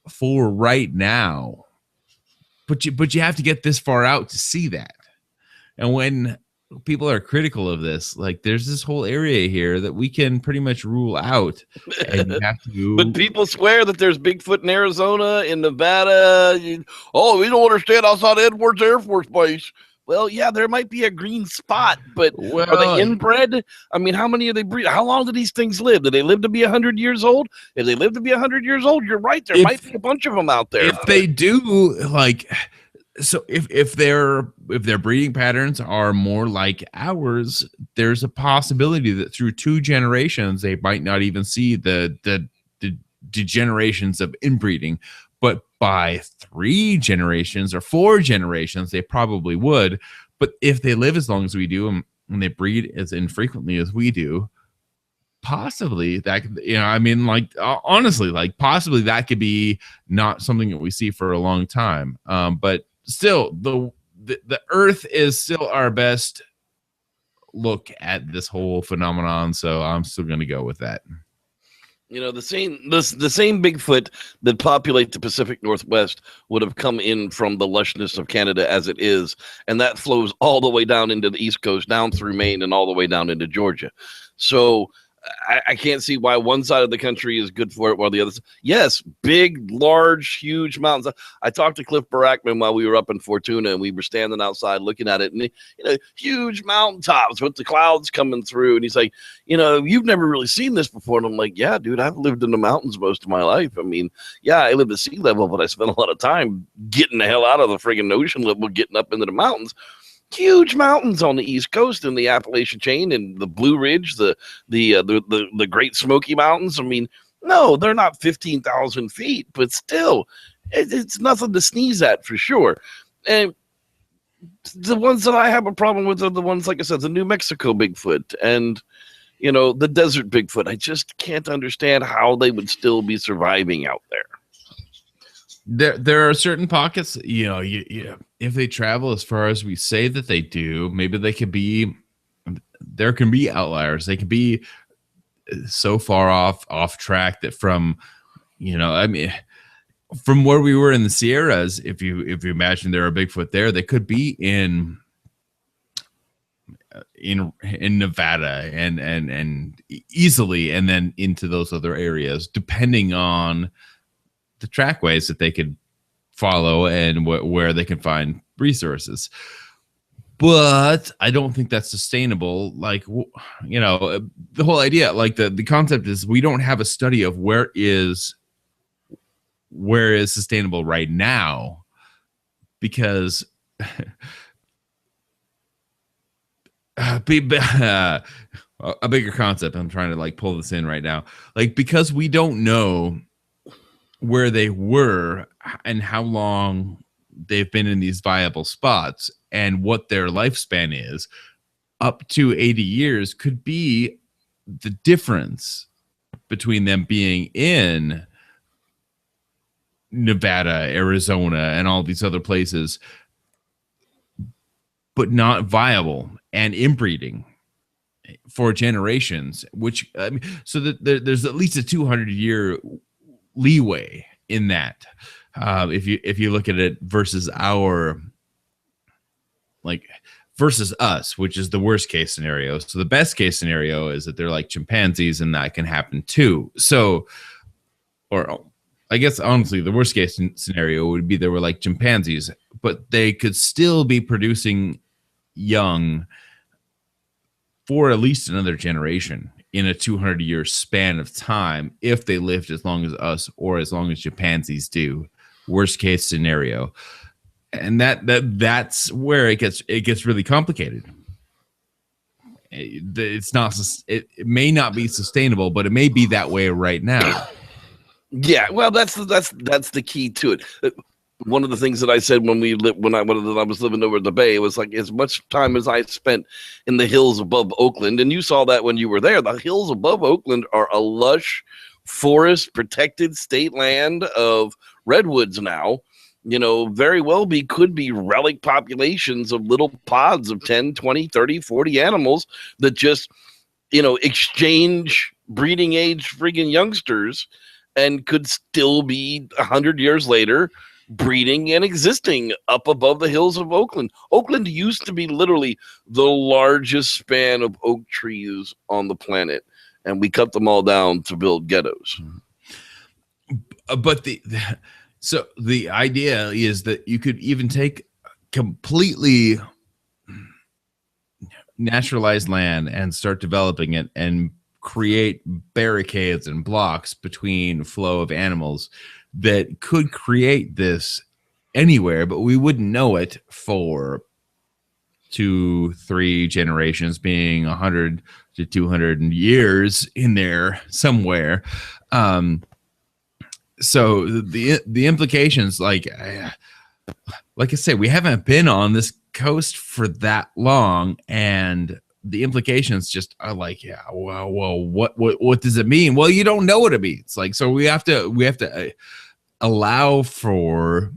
S1: for right now. But you have to get this far out to see that. And when people are critical of this, like, there's this whole area here that we can pretty much rule out, and you have to.
S3: But people swear that there's Bigfoot in Arizona, in Nevada. We don't understand outside Edwards Air Force Base. Well, yeah, there might be a green spot, but are they inbred? I mean, how many are they breed? How long do these things live? Do they live to be 100 years old? If they live to be 100 years old, you're right. There might be a bunch of them out there.
S1: If they do, like, so if their breeding patterns are more like ours, there's a possibility that through 2 generations they might not even see the degenerations of inbreeding. But by 3 generations or 4 generations, they probably would. But if they live as long as we do and they breed as infrequently as we do, possibly that could, you know, I mean, like, honestly, like, possibly that could be not something that we see for a long time. But still, the Earth is still our best look at this whole phenomenon. So I'm still going to go with that.
S3: You know, the same Bigfoot that populate the Pacific Northwest would have come in from the lushness of Canada as it is, and that flows all the way down into the East Coast, down through Maine, and all the way down into Georgia. So I can't see why one side of the country is good for it while the other. Yes, big, large, huge mountains. I talked to Cliff Barackman while we were up in Fortuna, and we were standing outside looking at it, and, you know, huge mountaintops with the clouds coming through. And he's like, you know, you've never really seen this before. And I'm like, yeah, dude, I've lived in the mountains most of my life. I mean, yeah, I live at sea level, but I spent a lot of time getting the hell out of the friggin' ocean level, getting up into the mountains. Huge mountains on the East Coast and the Appalachian chain and the Blue Ridge, the Great Smoky Mountains. I mean, no, they're not 15,000 feet, but still, it's nothing to sneeze at for sure. And the ones that I have a problem with are the ones, like I said, the New Mexico Bigfoot and, you know, the desert Bigfoot. I just can't understand how they would still be surviving out there.
S1: There are certain pockets, you know, if they travel as far as we say that they do, maybe there can be outliers. They can be so far off track that from, you know, I mean, from where we were in the Sierras, if you imagine there are Bigfoot there, they could be in Nevada and easily, and then into those other areas, depending on the trackways that they could follow and where they can find resources. But I don't think that's sustainable. Like, you know, the whole idea, like the concept is we don't have a study of where is sustainable right now, because a bigger concept. I'm trying to like pull this in right now, like, because we don't know where they were and how long they've been in these viable spots and what their lifespan is. Up to 80 years could be the difference between them being in Nevada, Arizona, and all these other places, but not viable and inbreeding for generations, which so that there's at least a 200-year leeway in that. If you look at it versus versus us, which is the worst case scenario. So the best case scenario is that they're like chimpanzees, and that can happen too. So, or I guess honestly, the worst case scenario would be they were like chimpanzees, but they could still be producing young for at least another generation in a 200-year span of time if they lived as long as us or as long as chimpanzees do. Worst case scenario. And that's where it gets really complicated. It may not be sustainable, but it may be that way right now.
S3: Yeah, well, that's the key to it. One of the things that I said when I was living over at the Bay, it was like, as much time as I spent in the hills above Oakland, and you saw that when you were there, the hills above Oakland are a lush forest protected state land of redwoods now. You know, very well could be relic populations of little pods of 10, 20, 30, 40 animals that just, you know, exchange breeding age friggin' youngsters and could still be 100 years later breeding and existing up above the hills of Oakland. Oakland used to be literally the largest span of oak trees on the planet, and we cut them all down to build ghettos.
S1: But so the idea is that you could even take completely naturalized land and start developing it and create barricades and blocks between flow of animals that could create this anywhere, but we wouldn't know it for 2-3 generations, being 100 to 200 years in there somewhere. So the implications, like I say, we haven't been on this coast for that long, and the implications just are like, yeah, well, what does it mean? Well, you don't know what it means. Like, so we have to allow for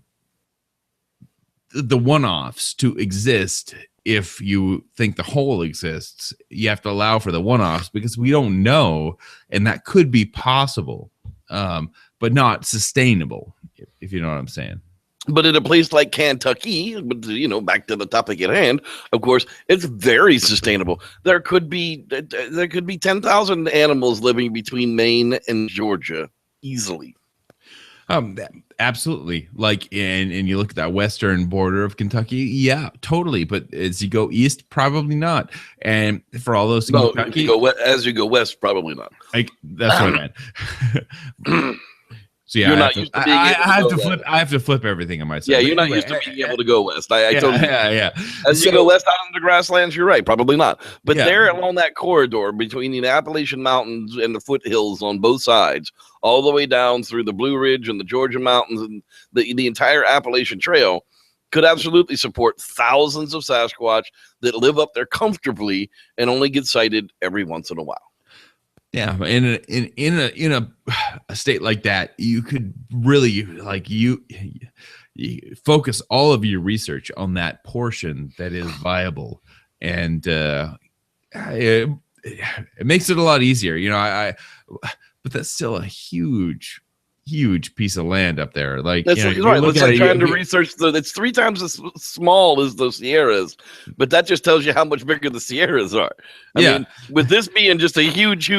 S1: the one-offs to exist. If you think the whole exists, you have to allow for the one-offs, because we don't know, and that could be possible, but not sustainable, if you know what I'm saying.
S3: But in a place like Kentucky, you know, back to the topic at hand, of course, it's very sustainable. There could be 10,000 animals living between Maine and Georgia easily.
S1: Absolutely. Like, and you look at that western border of Kentucky, yeah, totally. But as you go east, probably not. And for all those in Kentucky,
S3: as you go west, probably not.
S1: That's what I meant. So yeah, I have to flip everything on myself.
S3: Yeah, you're not used to being able to go west. I totally.
S1: Yeah.
S3: As you go west out into the grasslands, you're right. Probably not. But there along that corridor between the Appalachian Mountains and the foothills on both sides, all the way down through the Blue Ridge and the Georgia Mountains and the entire Appalachian Trail, could absolutely support thousands of Sasquatch that live up there comfortably and only get sighted every once in a while.
S1: Yeah, in a state like that, you could really you focus all of your research on that portion that is viable, and it makes it a lot easier. You know, but that's still a huge huge piece of land up there. Like,
S3: That's
S1: you
S3: right.
S1: look
S3: It's
S1: at
S3: like
S1: it,
S3: trying to research it's 3 times as small as the Sierras, but that just tells you how much bigger the Sierras are. I
S1: Yeah.
S3: mean, with this being just a huge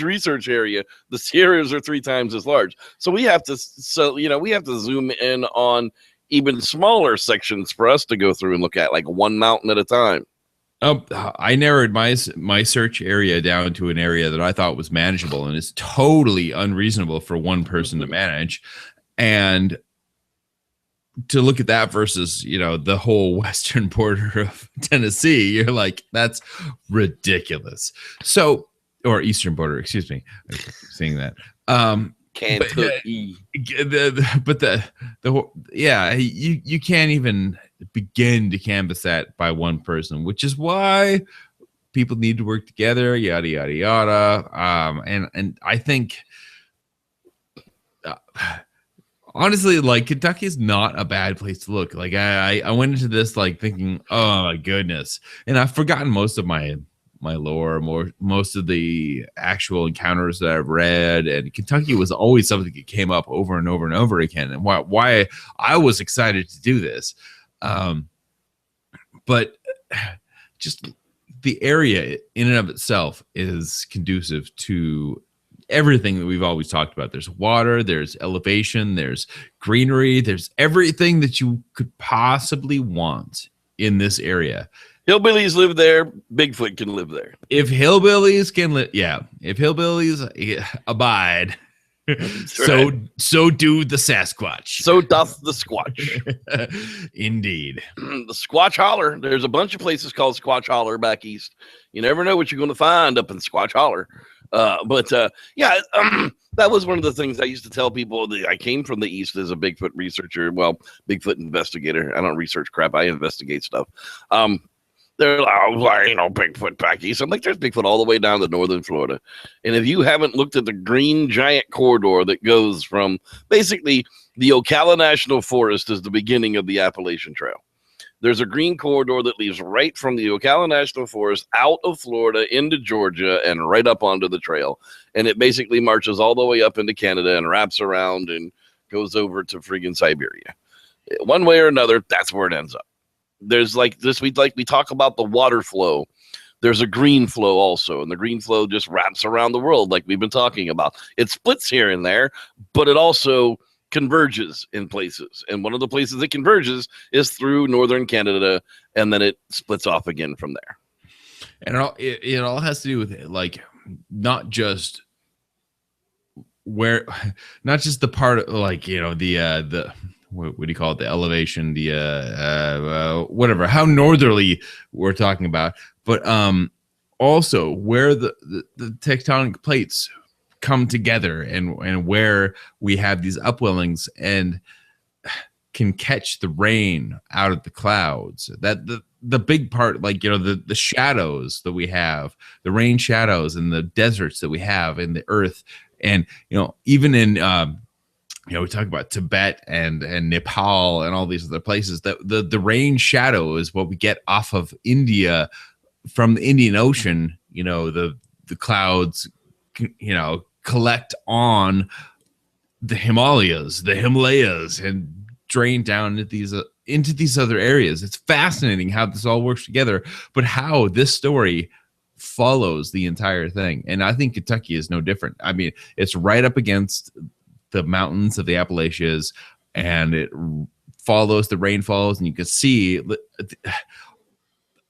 S3: research area, the Sierras are 3 times as large. So we have to zoom in on even smaller sections for us to go through and look at, like one mountain at a time.
S1: I narrowed my search area down to an area that I thought was manageable, and it's totally unreasonable for one person to manage. And to look at that versus, the whole western border of Tennessee, you're like, that's ridiculous. So, or eastern border, excuse me, I keep saying that.
S3: Kentucky.
S1: You can't even begin to canvass that by one person, which is why people need to work together, yada yada yada. And I think honestly, like, Kentucky is not a bad place to look. Like, I went into this like thinking, oh my goodness, and I've forgotten most of my lore, most of the actual encounters that I've read, and Kentucky was always something that came up over and over and over again, and why I was excited to do this. But just the area in and of itself is conducive to everything that we've always talked about. There's water, there's elevation, there's greenery, there's everything that you could possibly want in this area.
S3: Hillbillies live there. Bigfoot can live there.
S1: If hillbillies can live, if hillbillies abide, so do the Sasquatch.
S3: So doth the Squatch.
S1: Indeed.
S3: The Squatch Holler. There's a bunch of places called Squatch Holler back east. You never know what you're going to find up in Squatch Holler. That was one of the things I used to tell people. That I came from the east as a Bigfoot researcher. Well, Bigfoot investigator. I don't research crap. I investigate stuff. They're like, Bigfoot back east. I'm like, there's Bigfoot all the way down to northern Florida. And if you haven't looked at the green giant corridor that goes from basically the Ocala National Forest is the beginning of the Appalachian Trail. There's a green corridor that leaves right from the Ocala National Forest out of Florida into Georgia and right up onto the trail. And it basically marches all the way up into Canada and wraps around and goes over to friggin' Siberia. One way or another, that's where it ends up. There's like this, we talk about the water flow. There's a green flow also, and the green flow just wraps around the world like we've been talking about. It splits here and there, but it also converges in places. And one of the places it converges is through northern Canada, and then it splits off again from there.
S1: And it all has to do with like not just the part of, like, the what do you call it? The elevation, the whatever, how northerly we're talking about, but also where the tectonic plates come together and where we have these upwellings and can catch the rain out of the clouds. That the big part, like, the shadows that we have, the rain shadows and the deserts that we have in the earth, and even in we talk about Tibet and Nepal and all these other places, that the rain shadow is what we get off of India from the Indian Ocean. The clouds, collect on the Himalayas, and drain down into these other areas. It's fascinating how this all works together, but how this story follows the entire thing. And I think Kentucky is no different. I mean, it's right up against the mountains of the Appalachians, and it follows the rainfalls, and you can see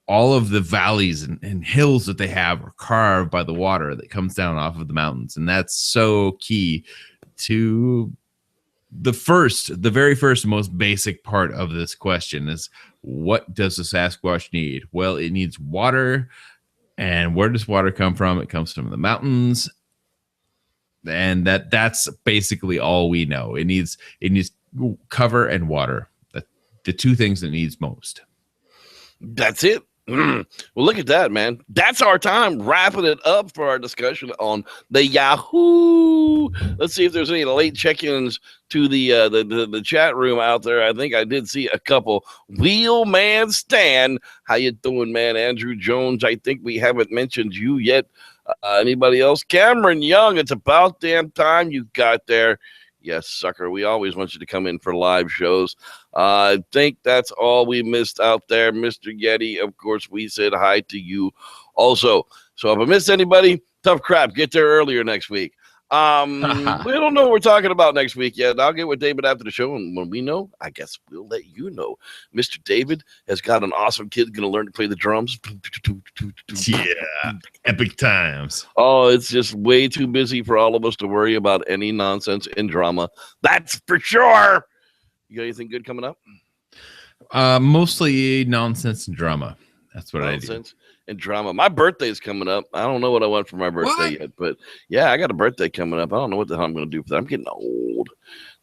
S1: all of the valleys and hills that they have are carved by the water that comes down off of the mountains. And that's so key to the very first most basic part of this question is, what does the Sasquatch need? Well, it needs water. And where does water come from? It comes from the mountains. And that's basically all we know. It needs cover and water. The two things it needs most.
S3: That's it. Well, look at that, man. That's our time wrapping it up for our discussion on the Yahoo. Let's see if there's any late check-ins to the chat room out there. I think I did see a couple. Wheelman Stan, how you doing, man? Andrew Jones, I think we haven't mentioned you yet. Anybody else? Cameron Young, it's about damn time you got there. Yes, sucker. We always want you to come in for live shows. I think that's all we missed out there, Mr. Yeti. Of course, we said hi to you also. So if I missed anybody, tough crap. Get there earlier next week. We don't know what we're talking about next week yet. I'll get with David after the show, and when we know, I guess we'll let you know. Mr. David has got an awesome kid going to learn to play the drums.
S1: Yeah, epic times.
S3: Oh, it's just way too busy for all of us to worry about any nonsense and drama. That's for sure. You got anything good coming up?
S1: Mostly nonsense and drama. That's what
S3: Nonsense and drama. My birthday's coming up. I don't know what I want for my birthday yet, but yeah, I got a birthday coming up. I don't know what the hell I'm going to do for that. I'm getting old.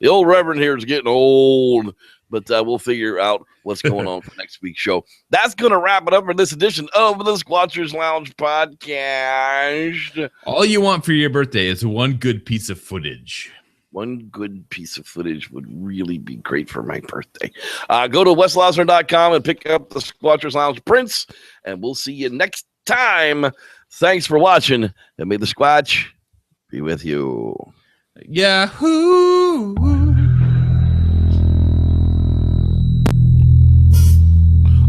S3: The old Reverend here is getting old, but we'll figure out what's going on for next week's show. That's going to wrap it up for this edition of the Squatchers Lounge podcast.
S1: All you want for your birthday is one good piece of footage.
S3: One good piece of footage would really be great for my birthday. Go to westlosner.com and pick up the Squatchers Lounge prints, and we'll see you next time. Thanks for watching, and may the Squatch be with you.
S1: Yahoo!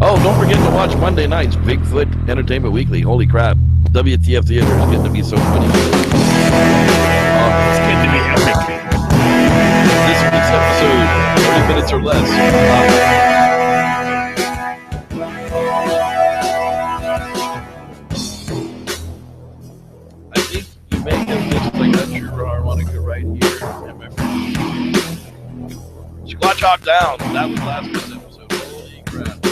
S3: Oh, don't forget to watch Monday nights, Bigfoot Entertainment Weekly. Holy crap. WTF Theater is getting to be so funny.
S1: It's going to be epic.
S3: This week's episode, 30 minutes or less. I think you may have missed, I got your harmonica right here. Squatch Hawk Down. That was last week's episode. Holy crap.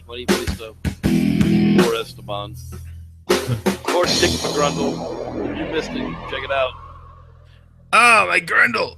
S3: Funny stuff. Poor Esteban. Poor Dick McGrundle. You missed it. Check it out.
S1: Oh, my grundle.